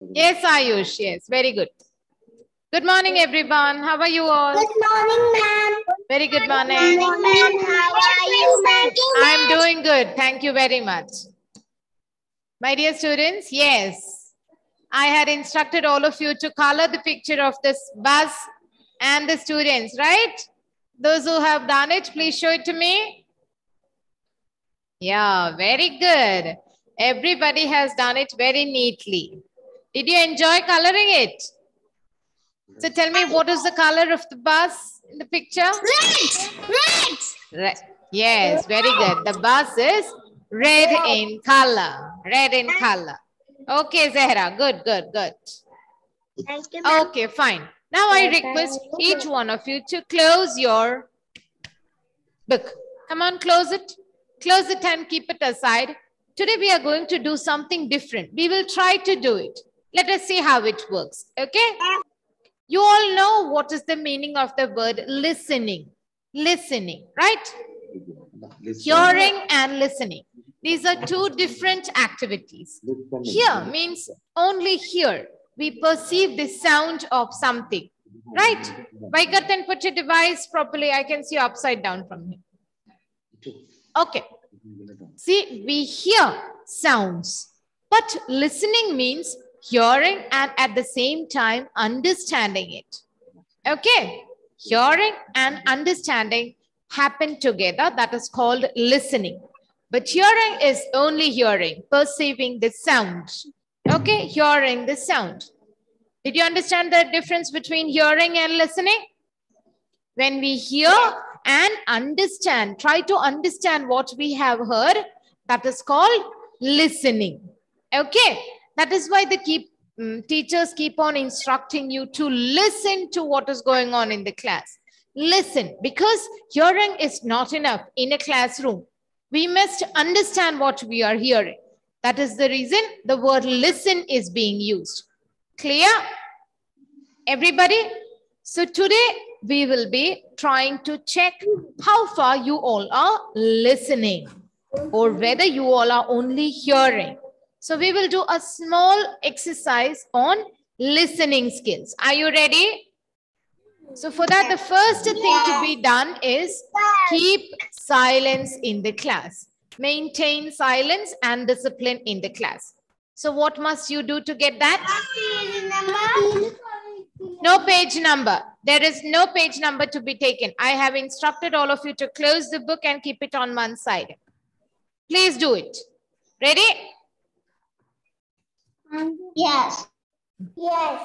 Yes, Ayush. Yes, very good. Good morning, everyone. How are you all? Good morning, ma'am. Very good morning. Good morning, ma'am. How are you, ma'am? I'm doing good. Thank you very much. My dear students, yes, I had instructed all of you to color the picture of this bus and the students, right? Those who have done it, please show it to me. Yeah, very good. Everybody has done it very neatly. Did you enjoy coloring it? So tell me, what is the color of the bus in the picture? Red. Red. Yes, very good. The bus is red in color. Red in color. Okay, Zehra. Good, good, good. Thank you, ma'am. Okay, fine. Now I request each one of you to close your book. Come on, close it. Close it and keep it aside. Today we are going to do something different. We will try to do it. Let us see how it works. Okay? You all know what is the meaning of the word listening. Listening, right? Hearing and listening. These are two different activities. Hear means only hear. We perceive the sound of something, right? Vaikarthan, put your device properly. I can see you upside down from here. Okay. See, we hear sounds, but listening means hearing and at the same time understanding it. Okay. Hearing and understanding happen together. That is called listening. But hearing is only hearing, perceiving the sound. Okay, hearing the sound. Did you understand the difference between hearing and listening? When we hear and understand, try to understand what we have heard, that is called listening. Okay, that is why the teachers keep on instructing you to listen to what is going on in the class. Listen, because hearing is not enough in a classroom. We must understand what we are hearing. That is the reason the word listen is being used. Clear? Everybody? So today we will be trying to check how far you all are listening or whether you all are only hearing. So we will do a small exercise on listening skills. Are you ready? So for that, the first thing to be done is keep silence in the class. Maintain silence and discipline in the class. So what must you do to get that? No page number. There is no page number to be taken. I have instructed all of you to close the book and keep it on one side. Please do it. Ready? Yes. Yes.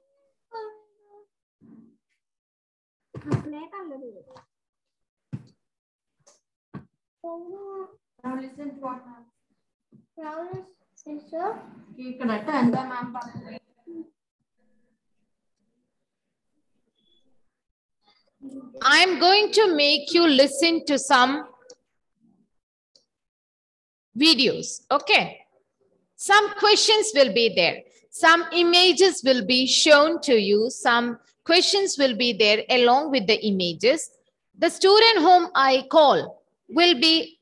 Now listen to what ma'am. Sister. I'm going to make you listen to some videos. Okay. Some questions will be there. Some images will be shown to you. Some questions will be there along with the images. The student whom I call will be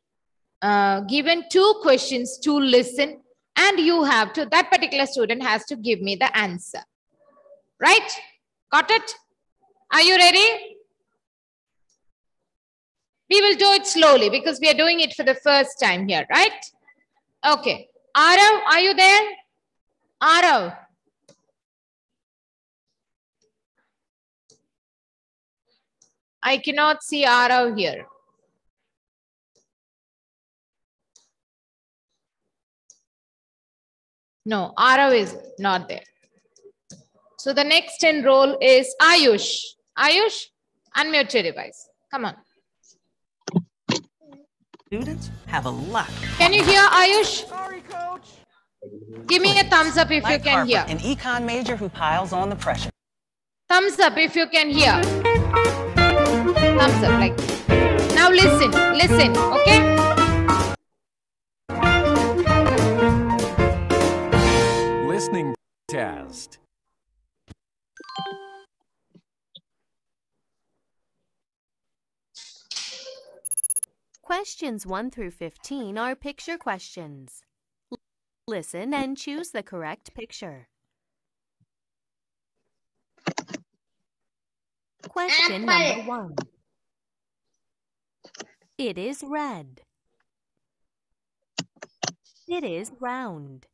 given two questions to listen, and you have to, that particular student has to give me the answer. Right? Got it? Are you ready? We will do it slowly because we are doing it for the first time here, right? Okay. Arav, are you there? Arav. I cannot see Arav here. No, Arav is not there. So the next enroll is Ayush. Ayush, unmute your device. Come on. Students have a lot. Can you hear Ayush? Sorry, coach. Give me a thumbs up if you can hear. An econ major who piles on the pressure. Thumbs up if you can hear. Thumbs up like this. Now listen, listen, okay? Listening test. Questions 1 through 15 are picture questions. Listen and choose the correct picture. Question Apple. number 1. It is red. It is round.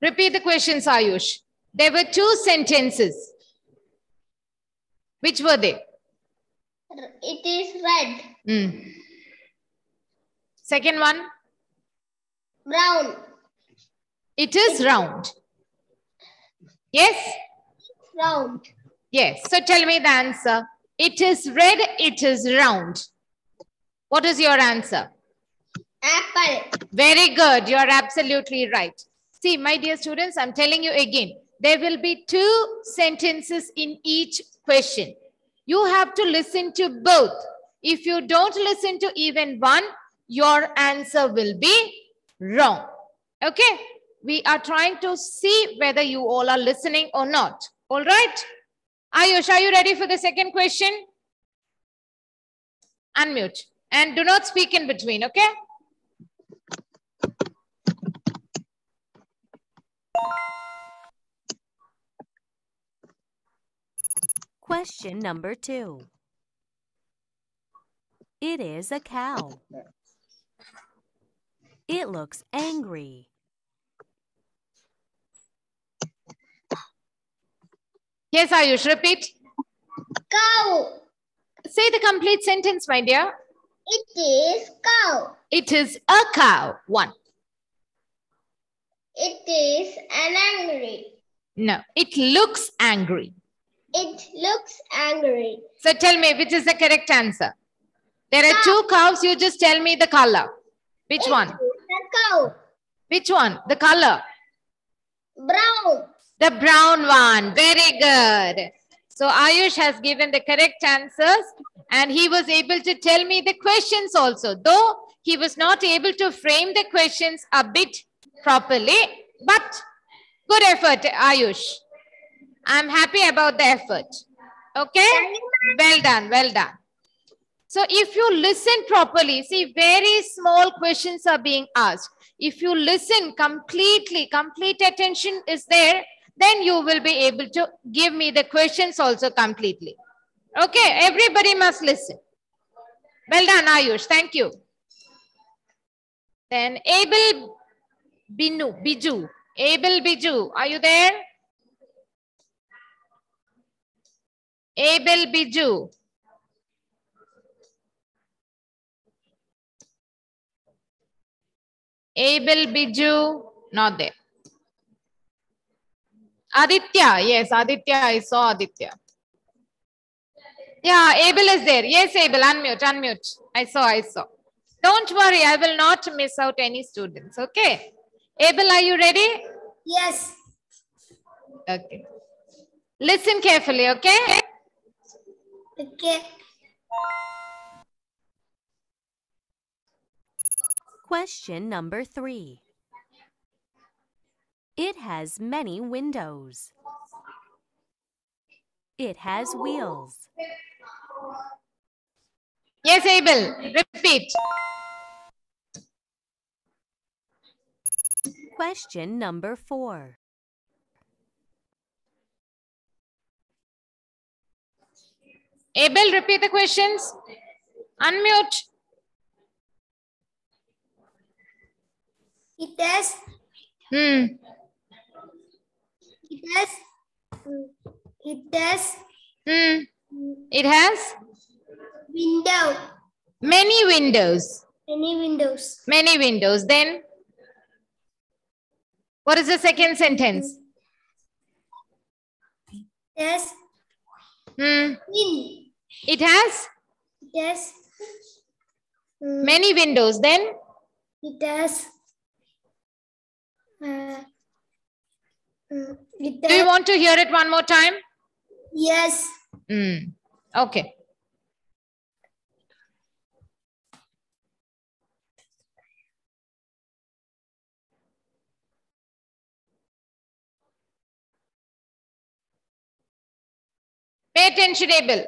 Repeat the questions, Ayush. There were 2 sentences. Which were they? It is red. Second one. Brown. It is round. Yes? Round. Yes. So tell me the answer. It is red. It is round. What is your answer? Apple. Very good. You are absolutely right. See, my dear students, I'm telling you again, there will be 2 sentences in each question. You have to listen to both. If you don't listen to even one, your answer will be wrong. Okay? We are trying to see whether you all are listening or not. All right? Ayush, are you ready for the second question? Unmute. And do not speak in between, okay? Question number 2. It is a cow. It looks angry. Yes, Ayush, repeat. Cow. Say the complete sentence, my dear. It is cow. It is a cow. 1. It is an angry. No, it looks angry. It looks angry. So tell me, which is the correct answer? There are 2 cows. You just tell me the color. Which one? It is a cow. Which one? The color. Brown. The brown one. Very good. So Ayush has given the correct answers and he was able to tell me the questions also. Though he was not able to frame the questions a bit properly, but good effort, Ayush. I'm happy about the effort. Okay? Well done, well done. So if you listen properly, see, very small questions are being asked. If you listen completely, complete attention is there, then you will be able to give me the questions also completely. Okay, everybody must listen. Well done, Ayush. Thank you. Then Abel Biju. Abel Biju, are you there? Abel Biju. Abel Biju, not there. Aditya, yes, Aditya, I saw Aditya. Yeah, Abel is there. Yes, Abel, unmute, unmute. I saw. Don't worry, I will not miss out any students, okay? Abel, are you ready? Yes. Okay. Listen carefully, okay? Okay. Question number 3. It has many windows. It has wheels. Yes, Abel, repeat. Question number 4. Abel, repeat the questions. Unmute. It has. Hmm. It has. It has. Hmm. It has Window. many windows. Many windows. Many windows. Then, what is the second sentence? Yes. Hmm. In. It has Yes. many windows. Then, It has. It do you has. want to hear it one more time? Yes. Hmm. Okay. Pay attention, Abel.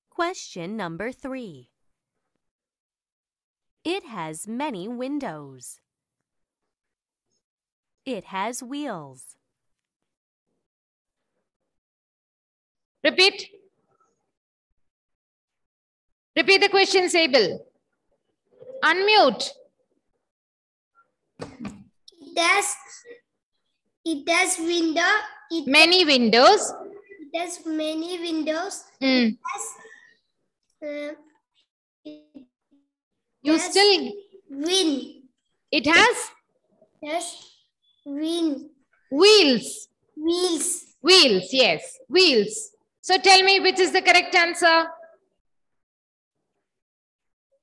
Question number 3. It has many windows. It has wheels. Repeat. Repeat the question, Sable. Unmute. It has window. Many windows. It has many windows. Mm. It You has still, wind. it has Yes. Wind. wheels. Wheels. Wheels, yes, wheels. So tell me which is the correct answer?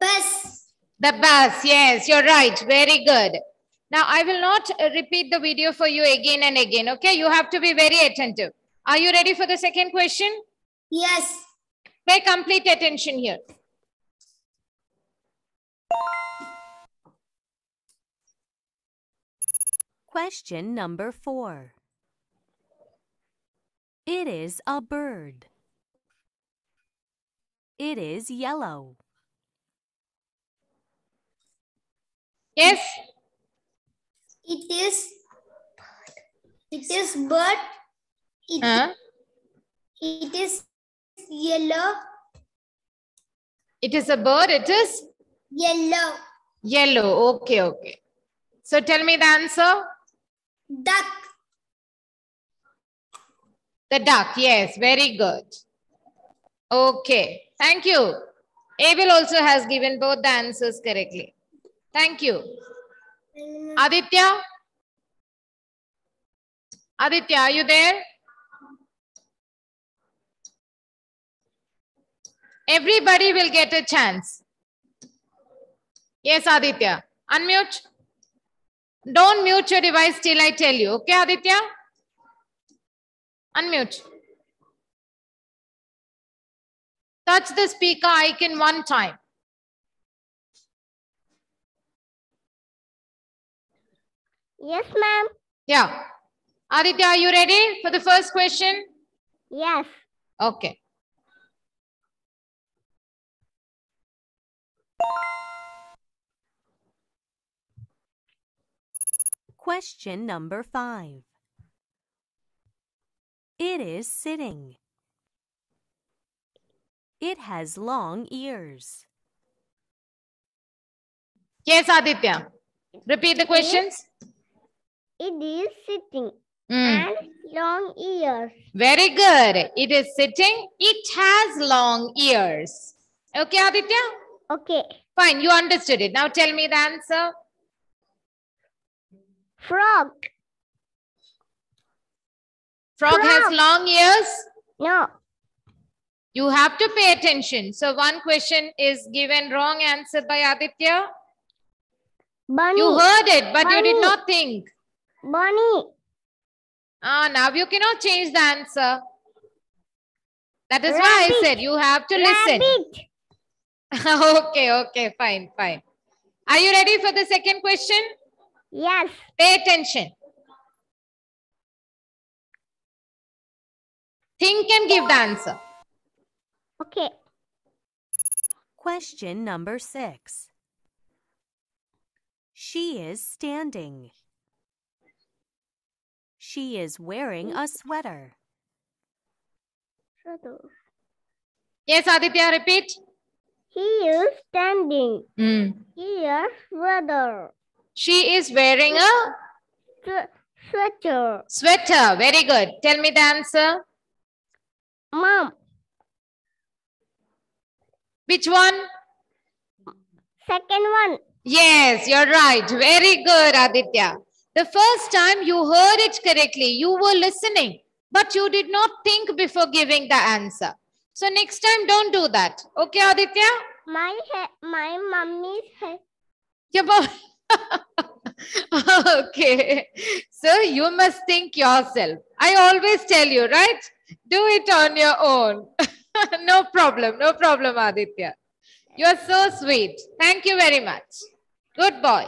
Bus. The bus, yes, you're right. Very good. Now, I will not repeat the video for you again and again, okay? You have to be very attentive. Are you ready for the second question? Yes. Pay complete attention here. Question number 4. It is a bird. It is yellow. Yes? It is bird. Huh? It is yellow. It is a bird, it is Yellow. yellow. Okay, okay. So tell me the answer. Duck. The duck, yes, very good. Okay, thank you. Abel also has given both the answers correctly. Thank you. Aditya? Aditya, are you there? Everybody will get a chance. Yes, Aditya. Unmute. Don't mute your device till I tell you. Okay, Aditya? Unmute. Touch the speaker icon one time. Yes, ma'am. Yeah. Aditya, are you ready for the first question? Yes. Okay. Question number 5. It is sitting. It has long ears. Yes, Aditya. Repeat the questions. It is sitting Mm. and long ears. Very good. It is sitting. It has long ears. Okay, Aditya? Okay. Fine, you understood it. Now tell me the answer. Frog. Frog has Frog. long ears. No. You have to pay attention. So one question is given wrong answer by Aditya. Bunny. You heard it, but you did Bunny. not think. Bunny. Now you cannot change the answer. That is why I Rabbit. said you have to listen. Rabbit. Okay, okay, fine, fine. Are you ready for the second question? Yes. Pay attention. Think and give the answer. Okay. Question number 6. She is standing. She is wearing a sweater. Yes, Aditya, repeat. He is standing. Hmm. Here, sweater. She is wearing a Sweater. sweater. Very good. Tell me the answer. Mom. Which one? Second one. Yes, you're right. Very good, Aditya. The first time you heard it correctly, you were listening, but you did not think before giving the answer. So next time, don't do that. Okay, Aditya? My mummy's head. Your mom. Okay. So you must think yourself. I always tell you, right? Do it on your own. No problem. No problem, Aditya. You are so sweet. Thank you very much. Good boy.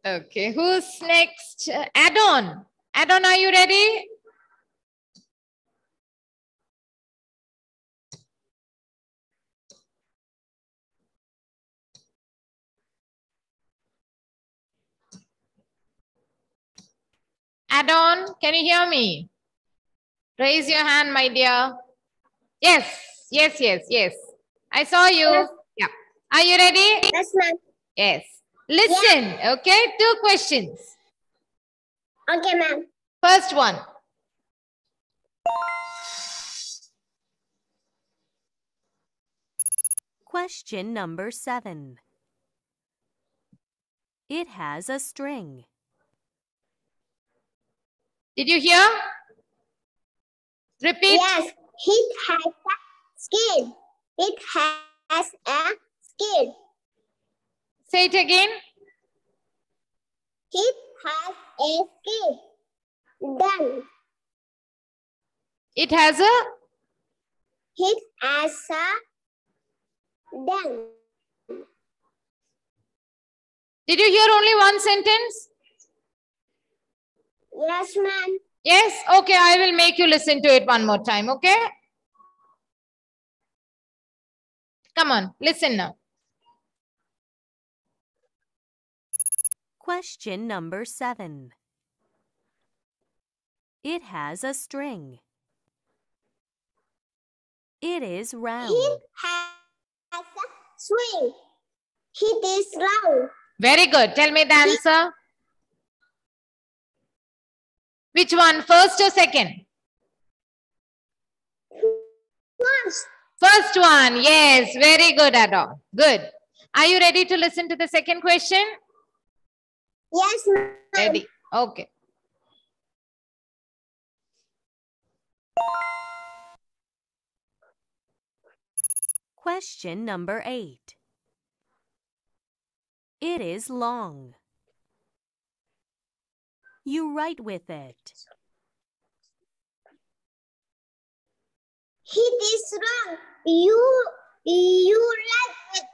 Okay. Who's next? Add-on. Add-on, are you ready? Add-on, can you hear me? Raise your hand, my dear. Yes, yes, yes, yes. I saw you. Yes. Yeah. Are you ready? Yes, ma'am. Yes. Listen, okay? 2 questions. Okay, ma'am. First one. Question number 7. It has a string. Did you hear? Repeat. Yes, it has a skin. It has a skin. Say it again. It has a skin. Done. It has a, It has a done. did you hear only one sentence? Yes, ma'am. Yes? Okay, I will make you listen to it one more time, okay? Come on, listen now. Question number 7. It has a string. It is round. It has a swing. It is round. Very good. Tell me the answer. Which one, first or second? Once. First one, yes. Very good, Adon. Good. Are you ready to listen to the second question? Yes, ma'am. Ready. Okay. Question number 8. It is long. You write with it. It is wrong. You like it.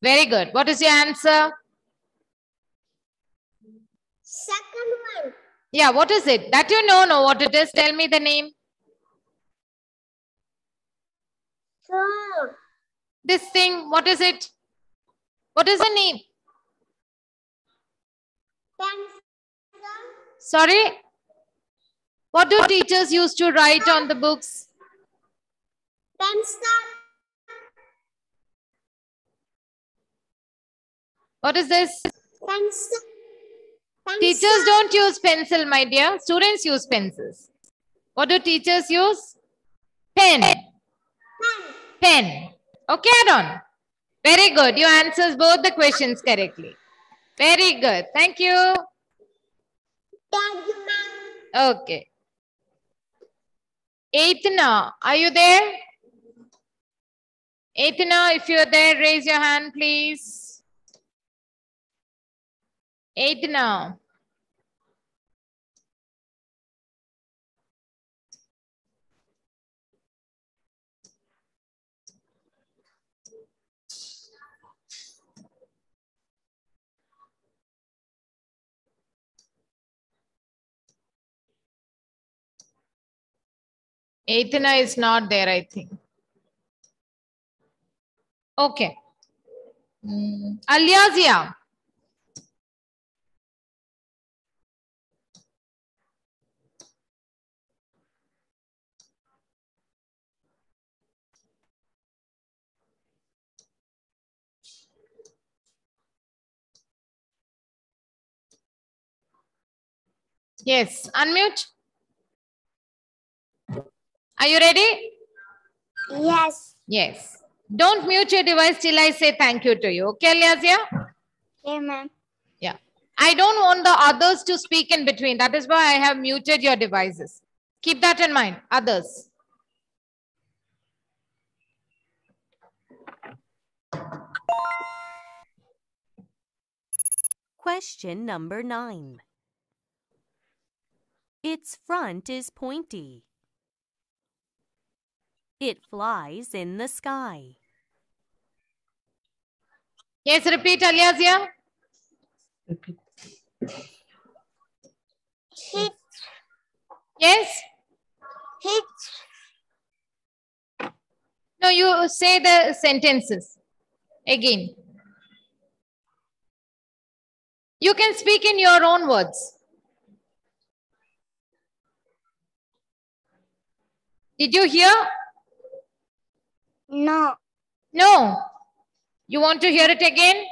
Very good. What is your answer? Second one. Yeah, what is it? That you know what it is. Tell me the name. So, This thing, what is it? What is the name? pencil. Sorry? What do teachers used to write on the books? Pencil. What is this? Pencil. Teachers don't use pencil, my dear. Students use pencils. What do teachers use? Pen. Pen. Okay, Adon. Very good. You answers both the questions correctly. Very good. Thank you. Thank you, ma'am. Okay. Aithna, are you there? Aithna, if you're there, raise your hand, please. Aithna. Aithna is not there, I think. Okay. Alyazia. Yes, unmute. Are you ready? Yes. Yes. Don't mute your device till I say thank you to you. Okay, Alyazia? Okay, ma'am. Yeah. I don't want the others to speak in between. That is why I have muted your devices. Keep that in mind, others. Question number 9. Its front is pointy. It flies in the sky. Yes, repeat, Alyazia. It. Yes? It. No, you say the sentences again. You can speak in your own words. Did you hear? No. No. You want to hear it again?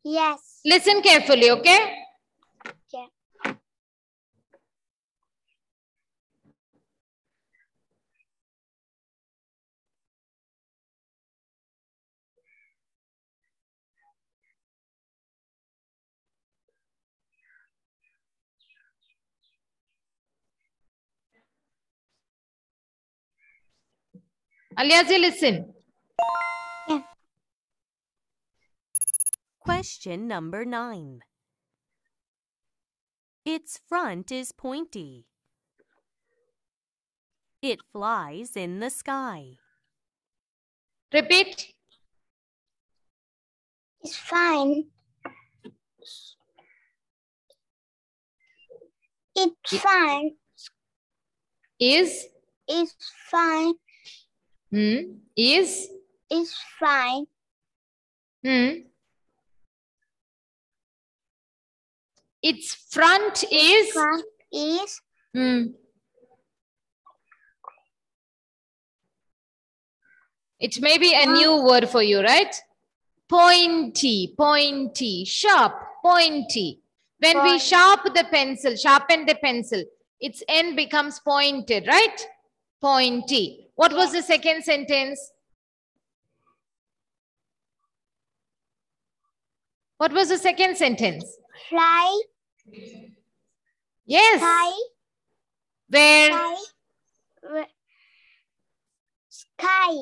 Yes. Listen carefully, okay? Okay. Aliazia, listen. Question number 9. Its front is pointy. It flies in the sky. Repeat. It's fine. It's fine. Is. It's fine. Is. It's fine. Its front is. Front is It may be a new word for you, right? Pointy, pointy, sharp, pointy. When we sharpen the pencil, its end becomes pointed, right? Pointy. What was the second sentence? What was the second sentence? fly. Yes. Sky. Where? Sky. Sky.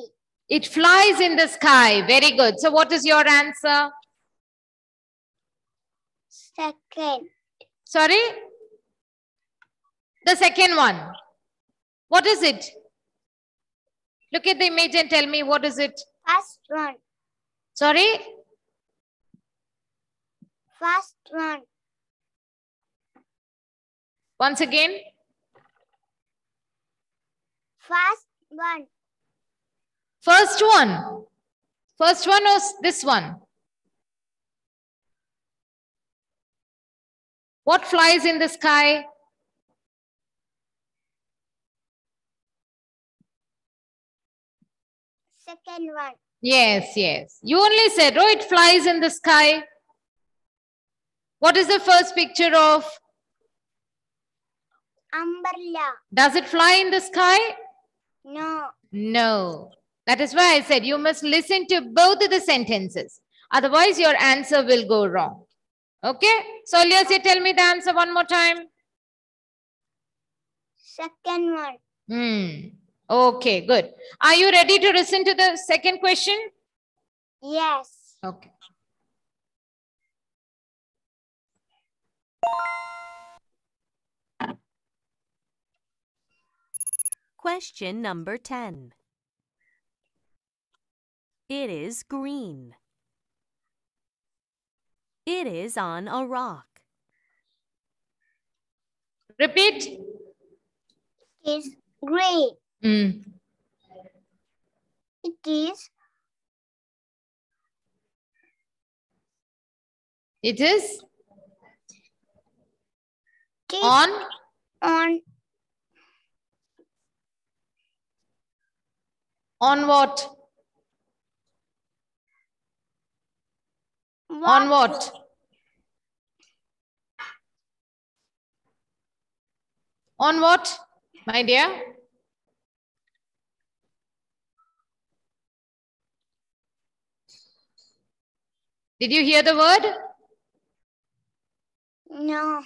It flies in the sky. Very good. So what is your answer? Second. Sorry? The second one. What is it? Look at the image and tell me what is it? First one. Sorry? First one. Once again. First one. First one. First one was this one. What flies in the sky? Second one. Yes, yes. You only said, oh, it flies in the sky. What is the first picture of? Umbrella. Does it fly in the sky? No. No. That is why I said you must listen to both of the sentences. Otherwise, your answer will go wrong. Okay? So, Aliazia, tell me the answer one more time. Second one. Okay, good. Are you ready to listen to the second question? Yes. Okay. Question number 10. It is green. It is on a rock. Repeat. It's green. It is. It is It is on what? On what? On what, my dear? Did you hear the word? No.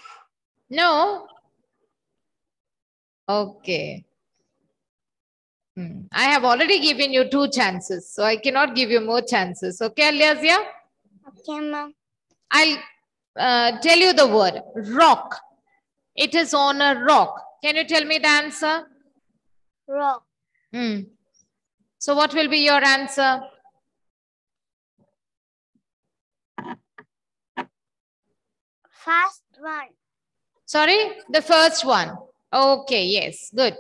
No? Okay. I have already given you 2 chances, so I cannot give you more chances. Okay, Aliazia? Okay, ma'am. I'll tell you the word. Rock. It is on a rock. Can you tell me the answer? Rock. So what will be your answer? First one. Sorry? The first one. Okay, yes. Good.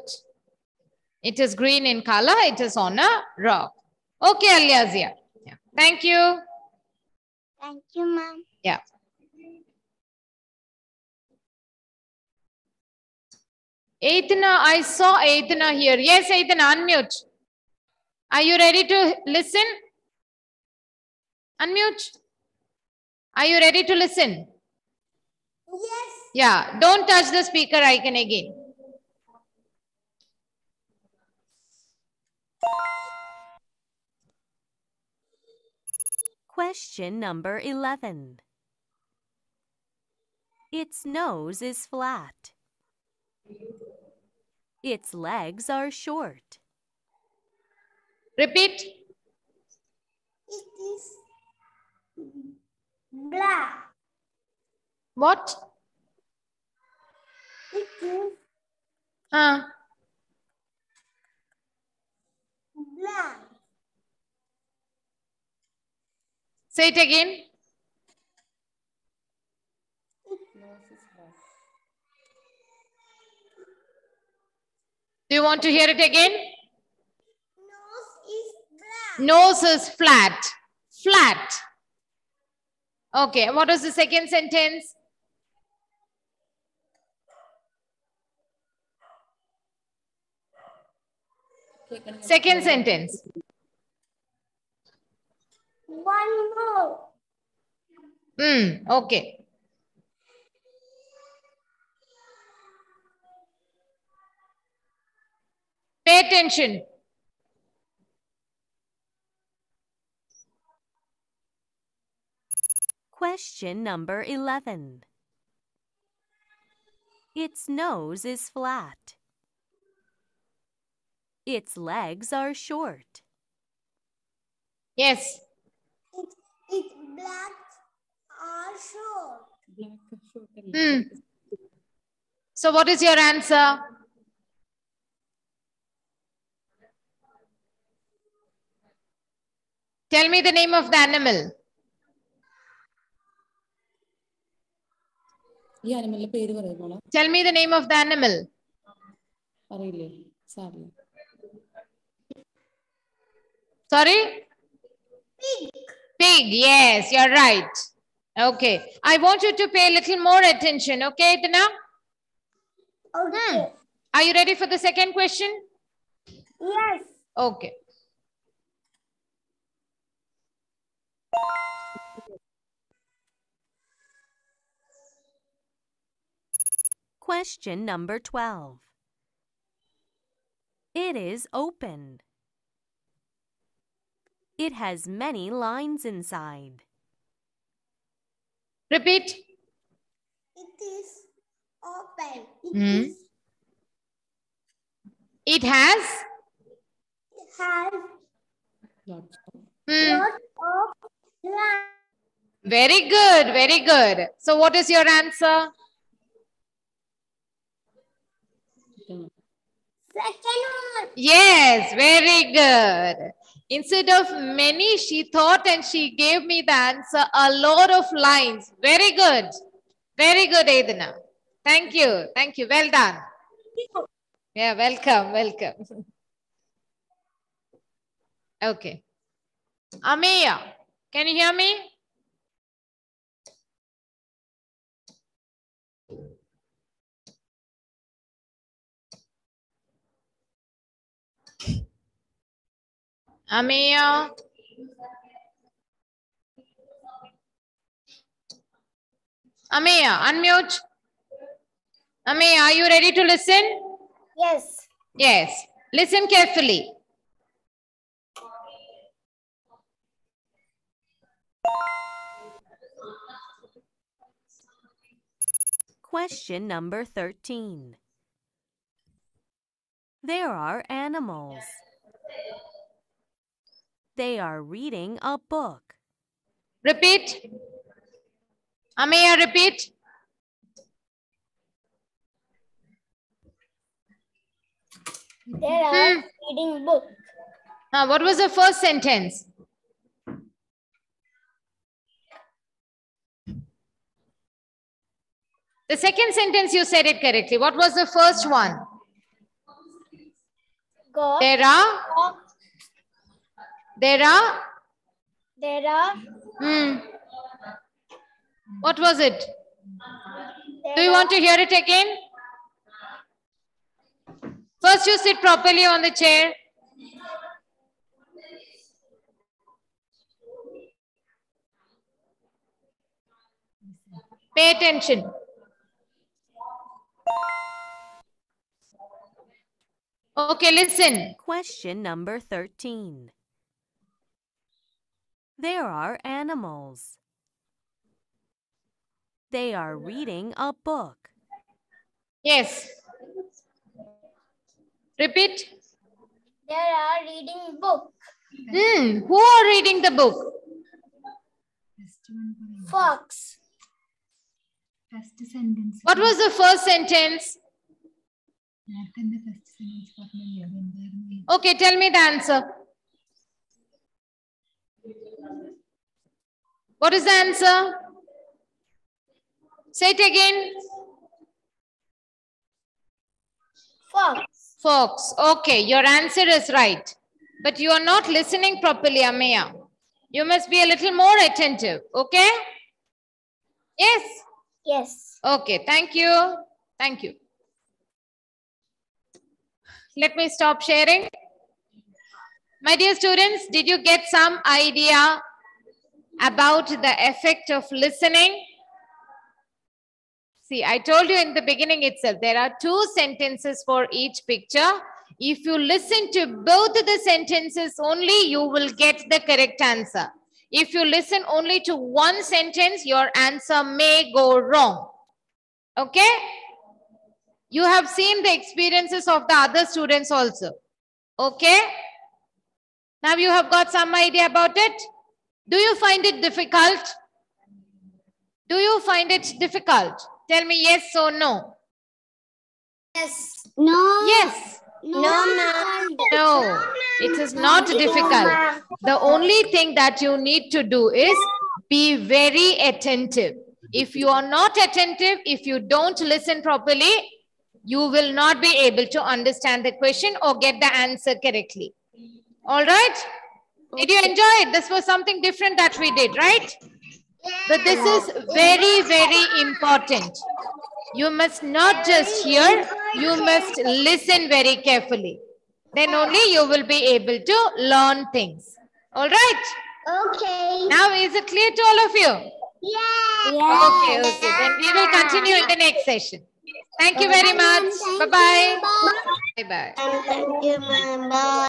It is green in color. It is on a rock. Okay, Aliazia. Yeah. Thank you. Thank you, ma'am. Yeah. Aithana, I saw Aithana here. Yes, Aithana, unmute. Are you ready to listen? Unmute. Are you ready to listen? Yes. Yeah, don't touch the speaker icon again. Question number 11. Its nose is flat. Its legs are short. Repeat. It is black. What? It is Ah, black. say it again. Do you want to hear it again? Nose is black. Nose is flat. Flat. Okay, what was the second sentence? Second sentence. One more. Okay. Pay attention. Question number 11. Its nose is flat. Its legs are short. Yes. It black or short. So what is your answer? Tell me the name of the animal. ഈ അനിമലിന്റെ പേര് പറയുമോളെ Tell me the name of the animal. അറിയില്ലേ സാറില്ല Sorry? Pig. Yes, you're right. Okay. I want you to pay a little more attention. Okay, Tana? Okay. Are you ready for the second question? Yes. Okay. Question number 12. It is open. It has many lines inside. Repeat. It is open. It has. It has lots of lot of lines. Very good. Very good. So what is your answer? Second one. Yes, very good. Instead of many, she thought and she gave me the answer, a lot of lines. Very good. Very good, Edna. Thank you. Thank you. Well done. Yeah, welcome. Welcome. Okay. Ameya, can you hear me? Ameya. Ameya, unmute. Ameya, are you ready to listen? Yes. Yes. Listen carefully. Question number 13. There are animals. They are reading a book. Repeat. Ameya, repeat. There are reading book. What was the first sentence? The second sentence you said it correctly. What was the first one? Go. There are. What was it? Do you want to hear it again? First, you sit properly on the chair. Pay attention. Okay, listen. Question number 13. There are animals. They are reading a book. Yes. Repeat. They are reading book. Who are reading the book? Fox. First sentence. What was the first sentence? Okay, tell me the answer. What is the answer? Say it again. Fox. Fox. Okay, your answer is right. But you are not listening properly, Ameya. You must be a little more attentive. Okay? Yes? Yes. Okay, thank you. Thank you. Let me stop sharing. My dear students, did you get some idea about the effect of listening? See, I told you in the beginning itself, there are 2 sentences for each picture. If you listen to both the sentences only, you will get the correct answer. If you listen only to one sentence, your answer may go wrong. Okay? You have seen the experiences of the other students also. Okay? Now you have got some idea about it. Do you find it difficult? Do you find it difficult? Tell me yes or no. Yes. No. Yes. No, ma'am. No, it is not difficult. The only thing that you need to do is be very attentive. If you are not attentive, if you don't listen properly, you will not be able to understand the question or get the answer correctly. All right? Did you enjoy it? This was something different that we did, right? But this is very, very important. You must not just hear, you must listen very carefully. Then only you will be able to learn things. All right? Okay. Now, is it clear to all of you? Yeah. Okay, okay. Then we will continue in the next session. Thank you very much. Bye-bye. Bye-bye. Thank you, ma'am. Bye.